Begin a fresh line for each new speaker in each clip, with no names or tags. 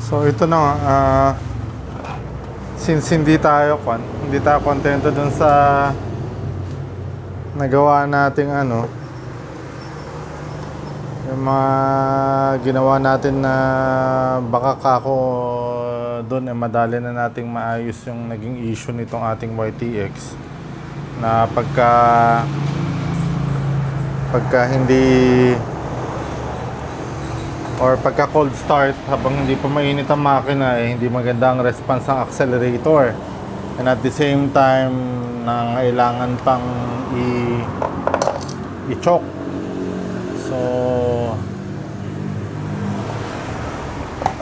So ito na nga, since hindi tayo kontento dun sa nagawa nating yung mga ginawa natin na baka kako doon madali na nating maayos yung naging issue nitong ating YTX na pagka hindi or pagka cold start habang hindi pa mainit ang makina hindi maganda ang response ng accelerator, and at the same time kailangan pang i-choke. So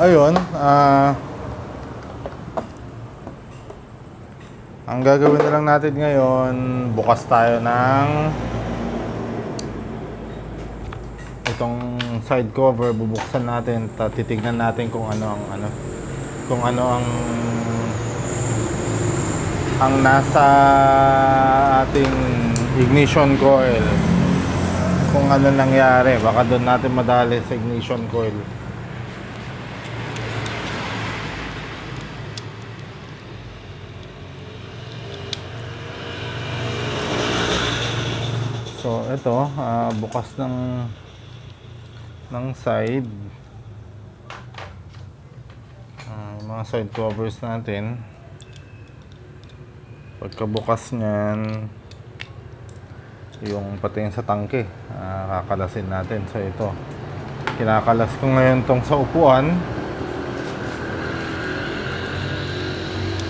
ayun, ang gagawin na lang natin ngayon, bukas tayo ng itong side cover, bubuksan natin, titignan natin kung ano ang nasa ating ignition coil, kung ano nangyari. Baka doon natin madali sa ignition coil. So ito, bukas ng side, mga side covers natin. Pagkabukas niyan, yung pati sa tangke, kakalasin natin. So ito, kinakalas ko ngayon tong sa upuan.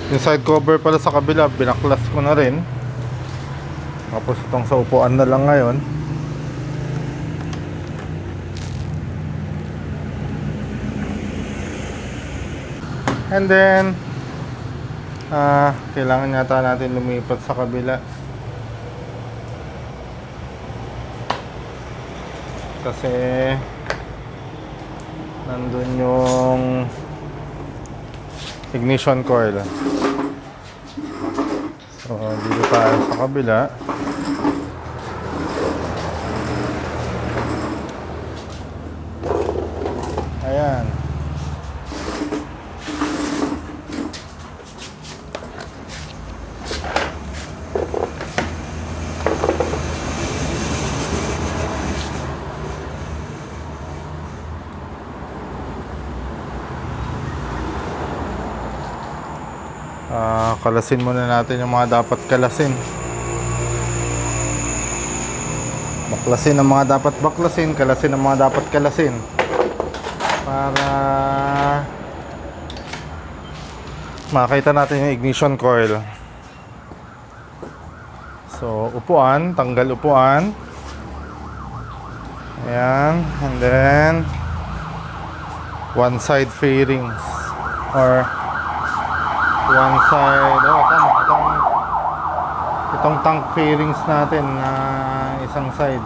Yung side cover pala sa kabila, binaklas ko na rin. Tapos itong sa upuan na lang ngayon. And then kailangan yata natin lumipat sa kabila kasi nandun yung ignition coil. So dito tayo sa kabila. Ayan. Kalasin muna natin yung mga dapat kalasin. Baklasin ang mga dapat baklasin, kalasin ang mga dapat kalasin. Para makita natin yung ignition coil. So, upuan, tanggal upuan. Ayan, and then one side fairings or one side, tama, itong tank fairings natin na isang side.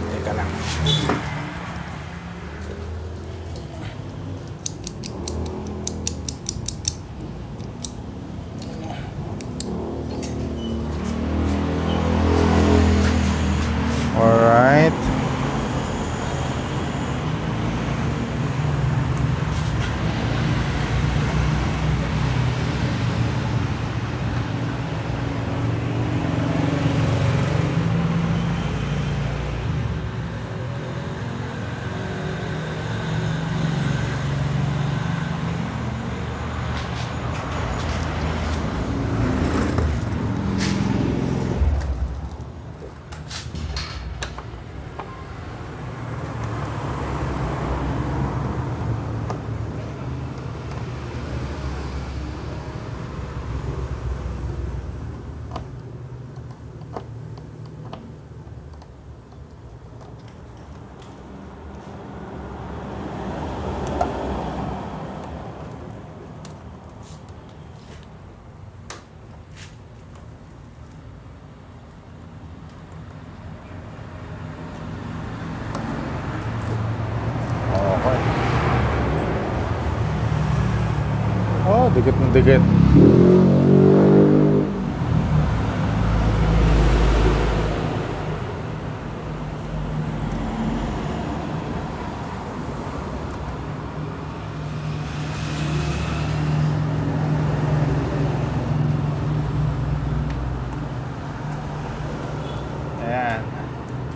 Teka lang. Dikit na dikit. Ayan.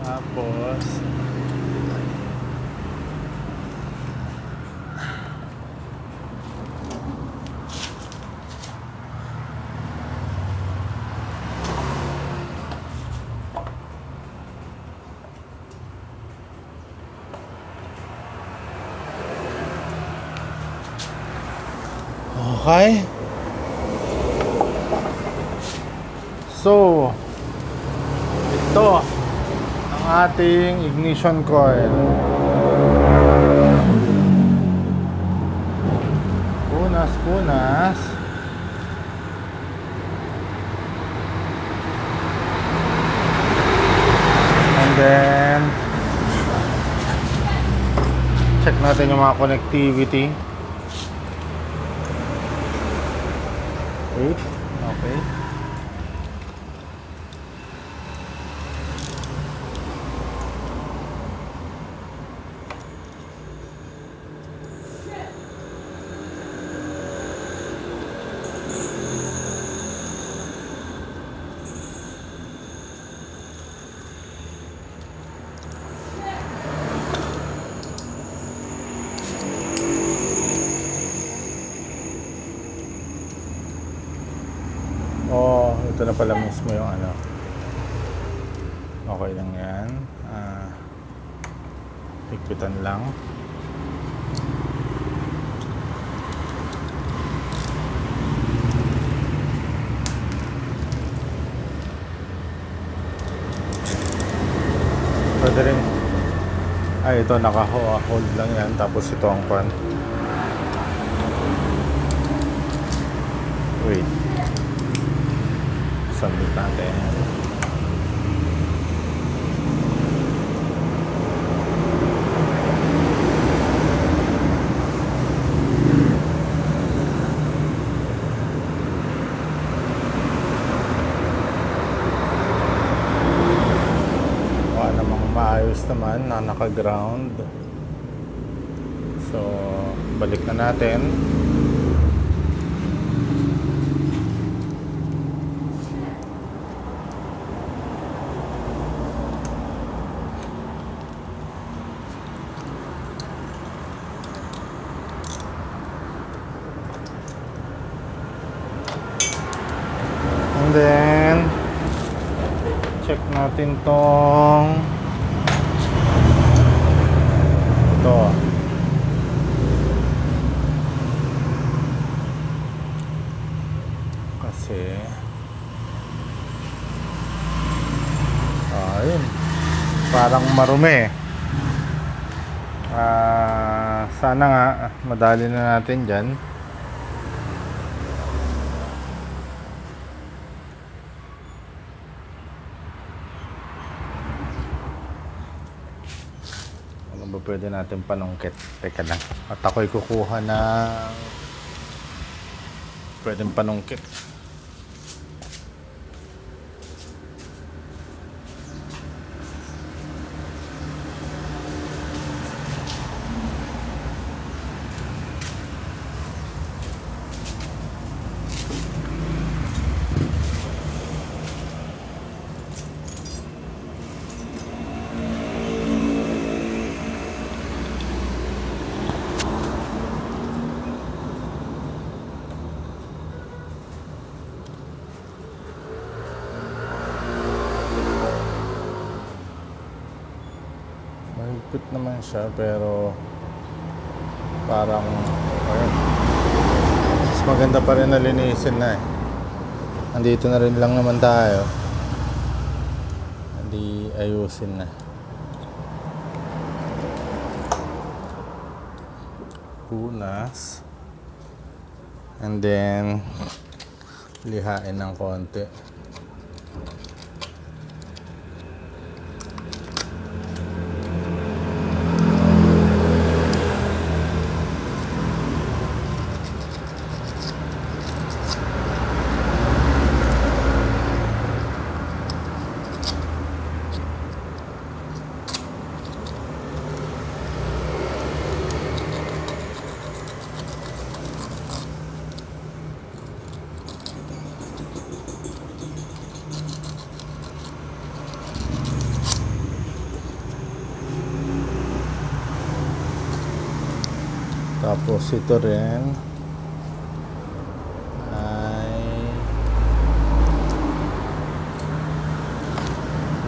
Tapos okay. So, ito ang ating ignition coil. Punas. And then check natin yung mga connectivity. Wait, okay. Oh, ito na pala mismo yung ano. Okay lang yan. Higpitan lang. Pwede rin. Ay, ito naka-hold lang yan. Tapos ito ang pan. Wait. Submit natin. Namang maayos naman na naka-ground. So, balik na natin. And then check natin tong ito. Kasi ayun, parang marumi. Sana nga madali na natin dyan. Ano ba pwede natin panungkit? Teka lang. At ako'y kukuha ng pwedeng panungkit. Mahigpit naman siya pero parang ayun, mas maganda pa rin na linisin na eh. Nandito na rin lang naman tayo, hindi ayusin na. Punas and then lihain ng konti. Tapos ito rin ay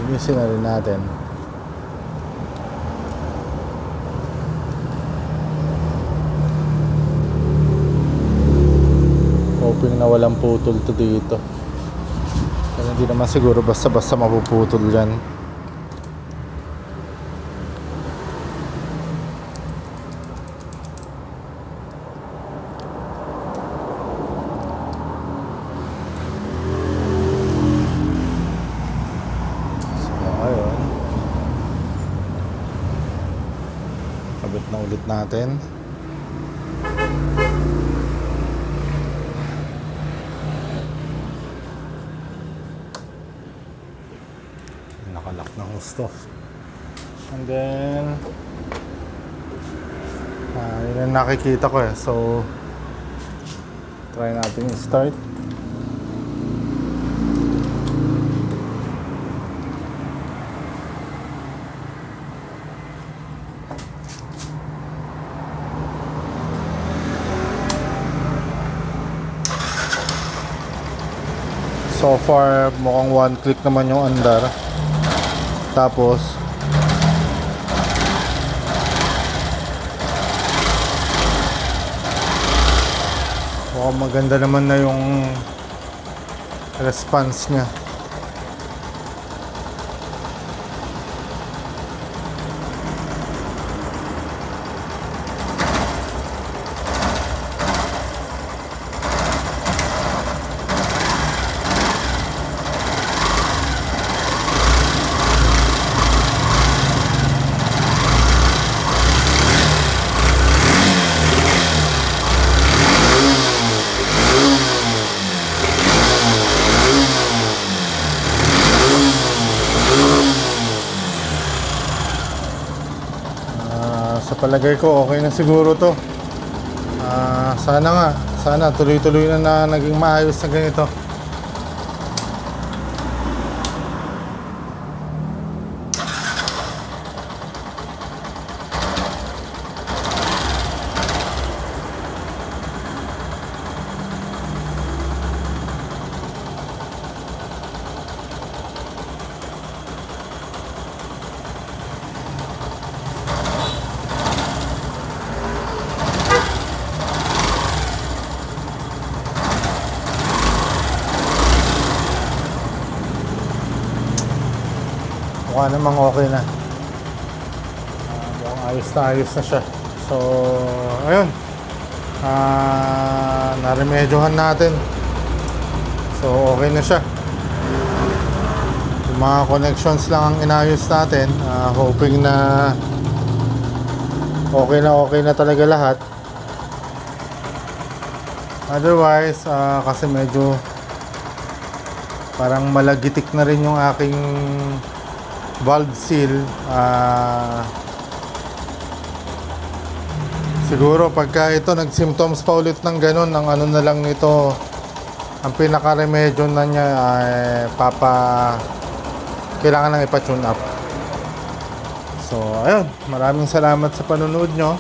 linisin na rin natin. Hoping na walang putol to dito. Pero hindi naman siguro basta-basta mapuputol dyan. So ayun, kabit na ulit natin. Nakalock ng gusto. And then yun ang nakikita ko eh. So try natin i-start. So far mukhang one click naman yung andar. Tapos mukhang maganda naman na yung response niya. Sa palagay ko okay na siguro to. Sana tuloy-tuloy na naging maayos na ganito. Mukha namang okay na. Mukhang ayos na siya. So ayun, naremedyohan natin. So okay na siya. Yung mga connections lang ang inayos natin. Hoping na okay na talaga lahat. Otherwise kasi medyo parang malagitik na rin yung aking valve seal. Siguro pagka ito nag-symptoms pa ulit ng ganun, ang ano na lang nito, ang pinaka-remedyo na niya ay kailangan nang ipa-tune up. So ayun, maraming salamat sa panonood nyo.